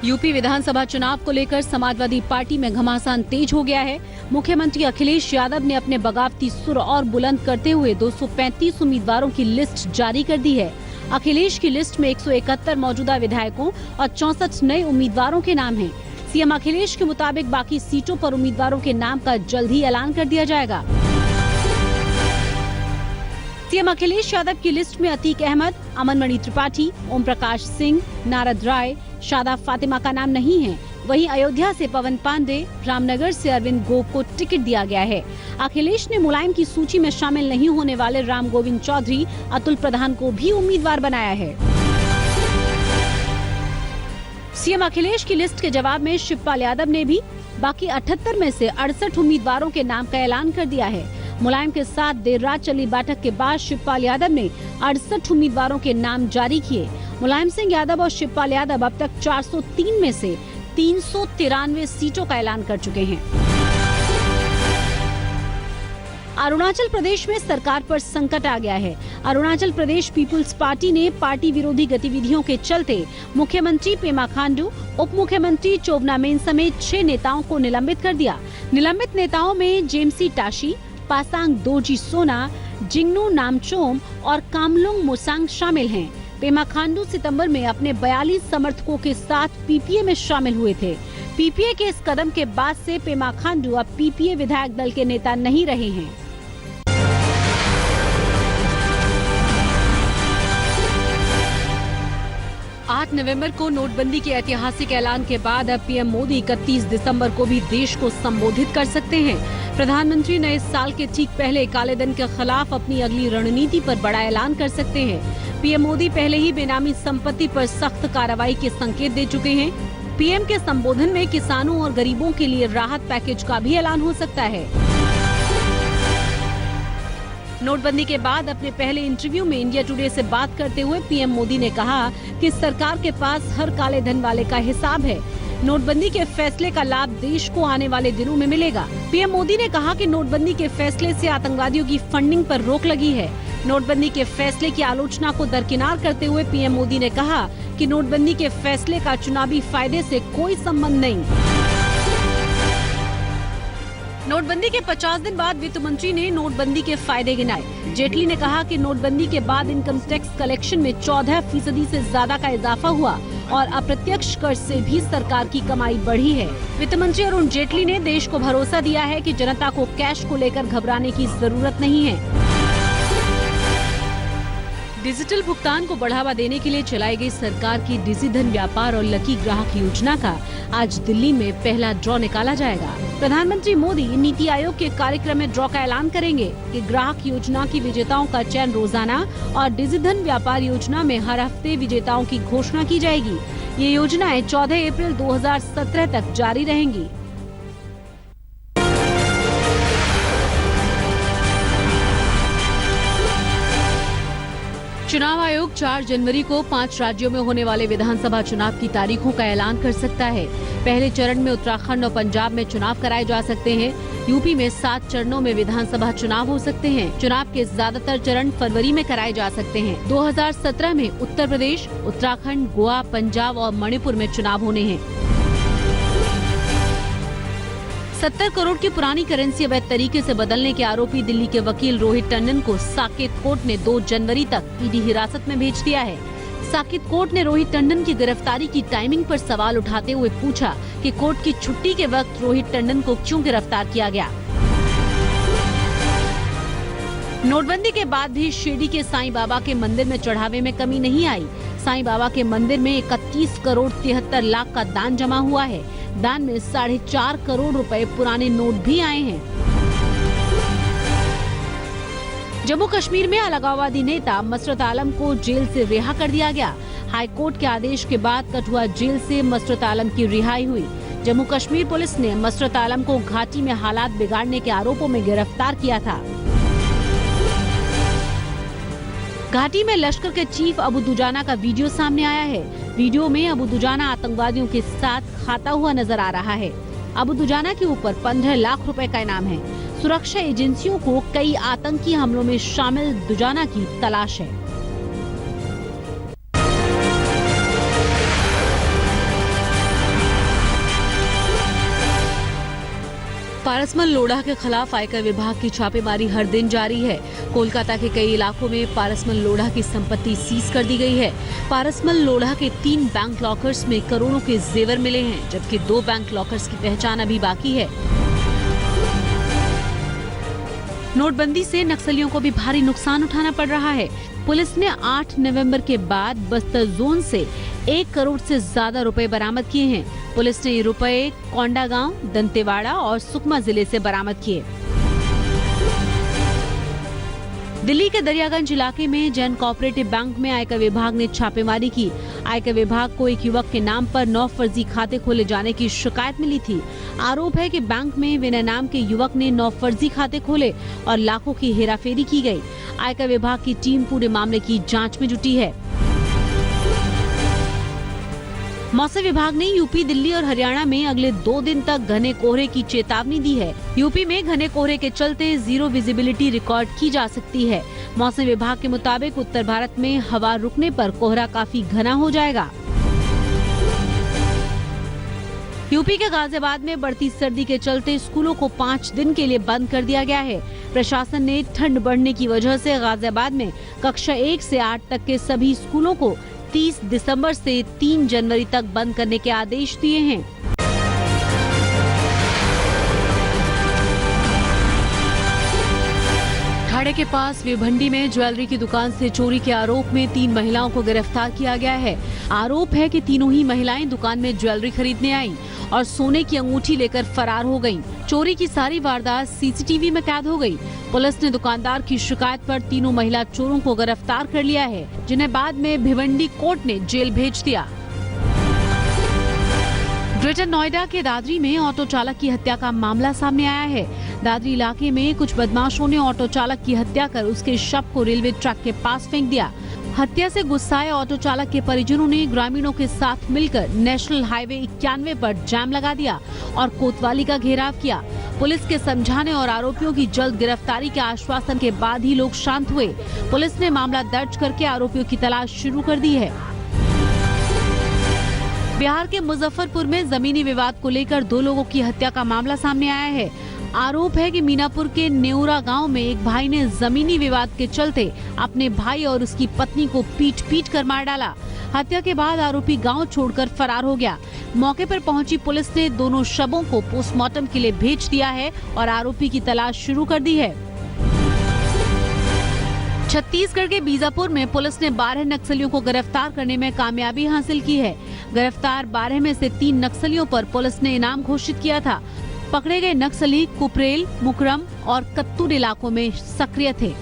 UP विधानसभा चुनाव को लेकर समाजवादी पार्टी में घमासान तेज हो गया है। मुख्यमंत्री अखिलेश यादव ने अपने बगावती सुर और बुलंद करते हुए 235 उम्मीदवारों की लिस्ट जारी कर दी है। अखिलेश की लिस्ट में 171 मौजूदा विधायकों और 64 नए उम्मीदवारों के नाम हैं। सीएम अखिलेश के मुताबिक बाकी सीटों पर उम्मीदवारों के नाम का जल्द ही ऐलान कर दिया जाएगा। सीएम अखिलेश यादव की लिस्ट में अतीक अहमद, अमन मणि त्रिपाठी, ओम प्रकाश सिंह, नारद राय, शादा फातिमा का नाम नहीं है। वहीं अयोध्या से पवन पांडे, रामनगर से अरविंद गोप को टिकट दिया गया है। अखिलेश ने मुलायम की सूची में शामिल नहीं होने वाले राम गोविंद चौधरी, अतुल प्रधान को भी उम्मीदवार बनाया है। सीएम अखिलेश की लिस्ट के जवाब में शिवपाल यादव ने भी बाकी 78 में से 68 उम्मीदवारों के नाम का ऐलान कर दिया है। मुलायम के साथ देर रात चली बैठक के बाद शिवपाल यादव ने 68 उम्मीदवारों के नाम जारी किए। मुलायम सिंह यादव और शिवपाल यादव अब तक 403 में से 393 सीटों का ऐलान कर चुके हैं। अरुणाचल प्रदेश में सरकार पर संकट आ गया है। अरुणाचल प्रदेश पीपुल्स पार्टी ने पार्टी विरोधी गतिविधियों के चलते मुख्यमंत्री पेमा खांडू, उप मुख्यमंत्री चोवना मेन समेत 6 नेताओं को निलंबित कर दिया। निलंबित नेताओं में जेमसी टाशी, पासांग दोरजी सोना, जिंगनू नामचोम और कामलुंग मोसांग शामिल हैं। पेमा खांडू सितंबर में अपने 42 समर्थकों के साथ पीपीए में शामिल हुए थे। पीपीए के इस कदम के बाद से पेमा खांडू अब पीपीए विधायक दल के नेता नहीं रहे हैं। नवंबर को नोटबंदी के ऐतिहासिक ऐलान के बाद अब पीएम मोदी 31 दिसंबर को भी देश को संबोधित कर सकते हैं। प्रधानमंत्री नए साल के ठीक पहले काले धन के खिलाफ अपनी अगली रणनीति पर बड़ा ऐलान कर सकते हैं। पीएम मोदी पहले ही बेनामी संपत्ति पर सख्त कार्रवाई के संकेत दे चुके हैं। पीएम के संबोधन में किसानों और गरीबों के लिए राहत पैकेज का भी ऐलान हो सकता है। नोटबंदी के बाद अपने पहले इंटरव्यू में इंडिया टुडे से बात करते हुए पीएम मोदी ने कहा कि सरकार के पास हर काले धन वाले का हिसाब है। नोटबंदी के फैसले का लाभ देश को आने वाले दिनों में मिलेगा। पीएम मोदी ने कहा कि नोटबंदी के फैसले से आतंकवादियों की फंडिंग पर रोक लगी है। नोटबंदी के फैसले की आलोचना को दरकिनार करते हुए पीएम मोदी ने कहा कि नोटबंदी के फैसले का चुनावी फायदे से कोई संबंध नहीं। नोटबंदी के 50 दिन बाद वित्त मंत्री ने नोटबंदी के फायदे गिनाए। जेटली ने कहा कि नोटबंदी के बाद इनकम टैक्स कलेक्शन में 14% से ज्यादा का इजाफा हुआ और अप्रत्यक्ष कर से भी सरकार की कमाई बढ़ी है। वित्त मंत्री अरुण जेटली ने देश को भरोसा दिया है कि जनता को कैश को लेकर घबराने की जरूरत नहीं है। डिजिटल भुगतान को बढ़ावा देने के लिए चलाई गई सरकार की डिजिधन व्यापार और लकी ग्राहक योजना का आज दिल्ली में पहला ड्रॉ निकाला जाएगा। प्रधानमंत्री मोदी नीति आयोग के कार्यक्रम में ड्रॉ का ऐलान करेंगे कि ग्राहक योजना की विजेताओं का चयन रोजाना और डिजिधन व्यापार योजना में हर हफ्ते विजेताओं की घोषणा की जाएगी। ये योजनाएं 14 अप्रैल 2017 तक जारी रहेंगी। चुनाव आयोग 4 जनवरी को 5 राज्यों में होने वाले विधानसभा चुनाव की तारीखों का ऐलान कर सकता है। पहले चरण में उत्तराखंड और पंजाब में चुनाव कराए जा सकते हैं। यूपी में 7 चरणों में विधानसभा चुनाव हो सकते हैं। चुनाव के ज्यादातर चरण फरवरी में कराए जा सकते हैं। 2017 में उत्तर प्रदेश, उत्तराखंड, गोवा, पंजाब और मणिपुर में चुनाव होने हैं। 70 करोड़ की पुरानी करेंसी अवैध तरीके से बदलने के आरोपी दिल्ली के वकील रोहित टंडन को साकेत कोर्ट ने 2 जनवरी तक ईडी हिरासत में भेज दिया है। साकेत कोर्ट ने रोहित टंडन की गिरफ्तारी की टाइमिंग पर सवाल उठाते हुए पूछा कि कोर्ट की छुट्टी के वक्त रोहित टंडन को क्यों गिरफ्तार किया गया। नोटबंदी के बाद भी शिरडी के साईं बाबा के मंदिर में चढ़ावे में कमी नहीं आई। साईं बाबा के मंदिर में 31 करोड़ 73 लाख का दान जमा हुआ है। दान में 4.5 करोड़ रुपए पुराने नोट भी आए हैं। जम्मू कश्मीर में अलगाववादी नेता मसरत आलम को जेल से रिहा कर दिया गया। हाई कोर्ट के आदेश के बाद कठुआ जेल से मसरत आलम की रिहाई हुई। जम्मू कश्मीर पुलिस ने मसरत आलम को घाटी में हालात बिगाड़ने के आरोपों में गिरफ्तार किया था। घाटी में लश्कर के चीफ अबू दुजाना का वीडियो सामने आया है। वीडियो में अबू दुजाना आतंकवादियों के साथ खाता हुआ नजर आ रहा है। अबू दुजाना के ऊपर 15 लाख रुपए का इनाम है। सुरक्षा एजेंसियों को कई आतंकी हमलों में शामिल दुजाना की तलाश है। पारसमल लोढ़ा के खिलाफ आयकर विभाग की छापेमारी हर दिन जारी है। कोलकाता के कई इलाकों में पारसमल लोढ़ा की संपत्ति सीज कर दी गई है। पारसमल लोढ़ा के 3 बैंक लॉकर्स में करोड़ों के जेवर मिले हैं, जबकि 2 बैंक लॉकर्स की पहचान अभी बाकी है। नोटबंदी से नक्सलियों को भी भारी नुकसान उठाना पड़ रहा है। पुलिस ने 8 नवंबर के बाद बस्तर जोन से 1 करोड़ से ज्यादा रुपए बरामद किए हैं। पुलिस ने ये रुपए कोंडागांव, दंतेवाड़ा और सुकमा जिले से बरामद किए। दिल्ली के दरियागंज इलाके में जैन कोऑपरेटिव बैंक में आयकर विभाग ने छापेमारी की। आयकर विभाग को एक युवक के नाम पर 9 फर्जी खाते खोले जाने की शिकायत मिली थी। आरोप है कि बैंक में विनय नाम के युवक ने 9 फर्जी खाते खोले और लाखों की हेराफेरी की गई। आयकर विभाग की टीम पूरे मामले की जांच में जुटी है। मौसम विभाग ने यूपी, दिल्ली और हरियाणा में अगले 2 दिन तक घने कोहरे की चेतावनी दी है। यूपी में घने कोहरे के चलते 0 विजिबिलिटी रिकॉर्ड की जा सकती है। मौसम विभाग के मुताबिक उत्तर भारत में हवा रुकने पर कोहरा काफी घना हो जाएगा। यूपी के गाजियाबाद में बढ़ती सर्दी के चलते स्कूलों को 5 दिन के लिए बंद कर दिया गया है। प्रशासन ने ठंड बढ़ने की वजह से गाजियाबाद में कक्षा 1 से 8 तक के सभी स्कूलों को 30 दिसंबर से 3 जनवरी तक बंद करने के आदेश दिए हैं। ठाणे के पास भिवंडी में ज्वेलरी की दुकान से चोरी के आरोप में 3 महिलाओं को गिरफ्तार किया गया है। आरोप है कि तीनों ही महिलाएं दुकान में ज्वेलरी खरीदने आईं और सोने की अंगूठी लेकर फरार हो गईं। चोरी की सारी वारदात सीसीटीवी में कैद हो गई। पुलिस ने दुकानदार की शिकायत पर तीनों महिला चोरों को गिरफ्तार कर लिया है, जिन्हें बाद में भिवंडी कोर्ट ने जेल भेज दिया। ग्रेटर नोएडा के दादरी में ऑटो चालक की हत्या का मामला सामने आया है। दादरी इलाके में कुछ बदमाशों ने ऑटो चालक की हत्या कर उसके शव को रेलवे ट्रैक के पास फेंक दिया। हत्या से गुस्साए ऑटो चालक के परिजनों ने ग्रामीणों के साथ मिलकर नेशनल हाईवे 91 पर जाम लगा दिया और कोतवाली का घेराव किया। पुलिस के समझाने और आरोपियों की जल्द गिरफ्तारी के आश्वासन के बाद ही लोग शांत हुए। पुलिस ने मामला दर्ज करके आरोपियों की तलाश शुरू कर दी है। बिहार के मुजफ्फरपुर में जमीनी विवाद को लेकर 2 लोगों की हत्या का मामला सामने आया है। आरोप है कि मीनापुर के नेउरा गांव में एक भाई ने जमीनी विवाद के चलते अपने भाई और उसकी पत्नी को पीट कर मार डाला। हत्या के बाद आरोपी गांव छोड़कर फरार हो गया। मौके पर पहुंची पुलिस ने दोनों शवों को पोस्टमार्टम के लिए भेज दिया है और आरोपी की तलाश शुरू कर दी है। छत्तीसगढ़ के बीजापुर में पुलिस ने 12 नक्सलियों को गिरफ्तार करने में कामयाबी हासिल की है। गिरफ्तार 12 में से 3 नक्सलियों पर पुलिस ने इनाम घोषित किया था। पकड़े गए नक्सली कुपरेल, मुकरम और कत्तूर इलाकों में सक्रिय थे।